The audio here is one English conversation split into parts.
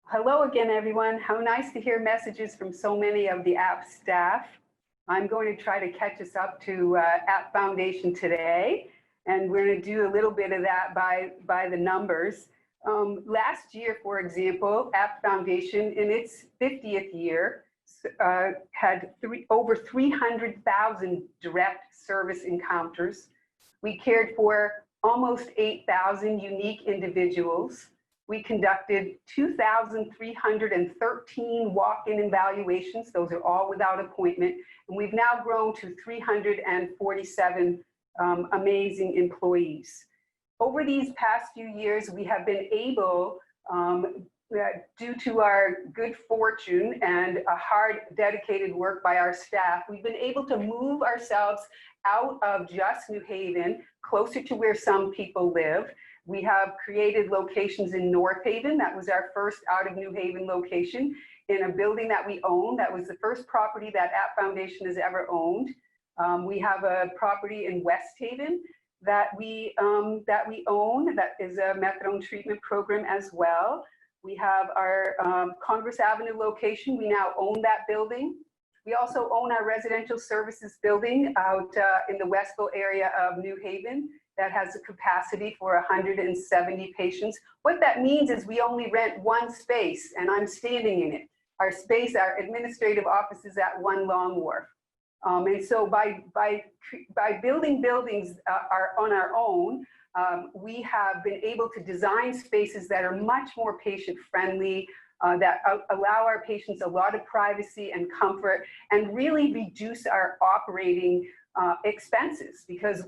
Hello again, everyone. How nice to hear messages from so many of the APT staff. I'm going to try to catch us up to APT Foundation today, and we're going to do a little bit of that by the numbers. Last year, for example, APT Foundation, in its 50th year, had over 300,000 direct service encounters. We cared for almost 8,000 unique individuals. We conducted 2,313 walk-in evaluations. Those are all without appointment. And we've now grown to 347 amazing employees. Over these past few years, we have been able, due to our good fortune and a hard, dedicated work by our staff, we've been able to move ourselves out of just New Haven, closer to where some people live. We have created locations in North Haven. That was our first out of New Haven location in a building that we own. That was the first property that APT Foundation has ever owned. We have a property in West Haven that we own. That is a methadone treatment program as well. We have our Congress Avenue location. We now own that building. We also own our residential services building out in the Westville area of New Haven that has a capacity for 170 patients. What that means is we only rent one space, and I'm standing in it. Our space, our administrative office is at 1 Long Wharf. And so by building buildings on our own, we have been able to design spaces that are much more patient-friendly, that allow our patients a lot of privacy and comfort, and really reduce our operating expenses, because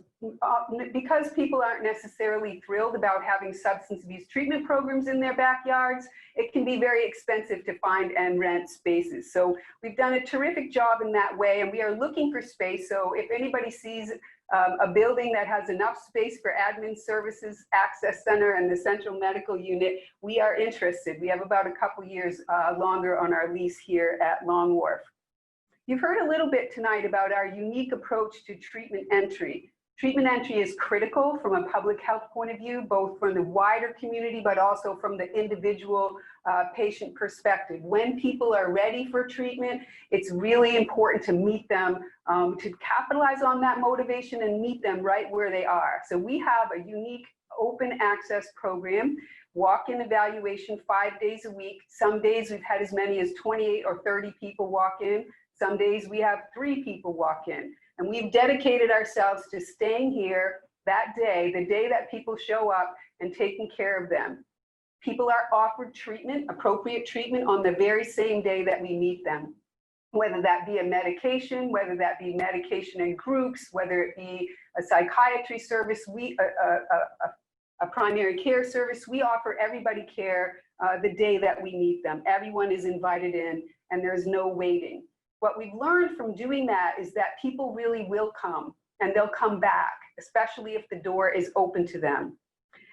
people aren't necessarily thrilled about having substance abuse treatment programs in their backyards. It can be very expensive to find and rent spaces. So we've done a terrific job in that way, and we are looking for space. So if anybody sees a building that has enough space for admin services, access center, and the central medical unit, we are interested. We have about a couple years longer on our lease here at Long Wharf. You've heard a little bit tonight about our unique approach to treatment entry. Treatment entry is critical from a public health point of view, both from the wider community, but also from the individual patient perspective. When people are ready for treatment, it's really important to meet them, to capitalize on that motivation and meet them right where they are. So we have a unique open access program, walk-in evaluation 5 days a week. Some days we've had as many as 28 or 30 people walk in. Some days we have 3 people walk in, and we've dedicated ourselves to staying here that day, the day that people show up, and taking care of them. People are offered treatment, appropriate treatment, on the very same day that we meet them, whether that be a medication, whether that be medication in groups, whether it be a psychiatry service, a primary care service. We offer everybody care the day that we meet them. Everyone is invited in, and there's no waiting. What we've learned from doing that is that people really will come, and they'll come back, especially if the door is open to them.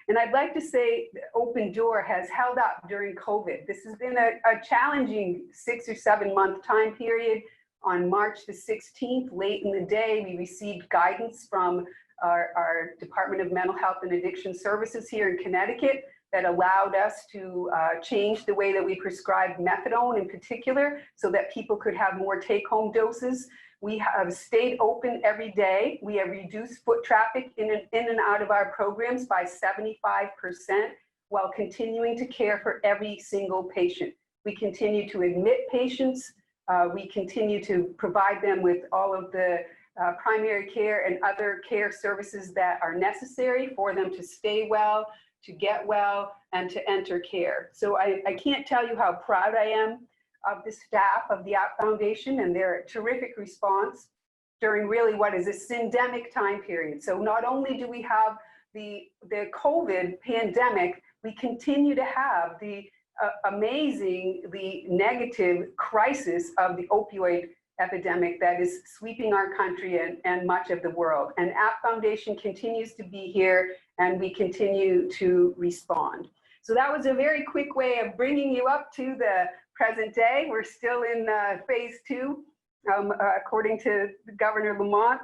And I'd like to say the open door has held up during COVID. This has been a challenging 6 or 7 month time period. On March the 16th, late in the day, we received guidance from our Department of Mental Health and Addiction Services here in Connecticut that allowed us to change the way that we prescribed methadone in particular, so that people could have more take-home doses. We have stayed open every day. We have reduced foot traffic in and out of our programs by 75%, while continuing to care for every single patient. We continue to admit patients. We continue to provide them with all of the primary care and other care services that are necessary for them to stay well, to get well, and to enter care. So I can't tell you how proud I am of the staff of the APT Foundation and their terrific response during really what is a syndemic time period. So not only do we have the COVID pandemic, we continue to have the amazingly negative crisis of the opioid epidemic that is sweeping our country and much of the world. And APT Foundation continues to be here, and we continue to respond. So that was a very quick way of bringing you up to the present day. We're still in phase 2, according to Governor Lamont.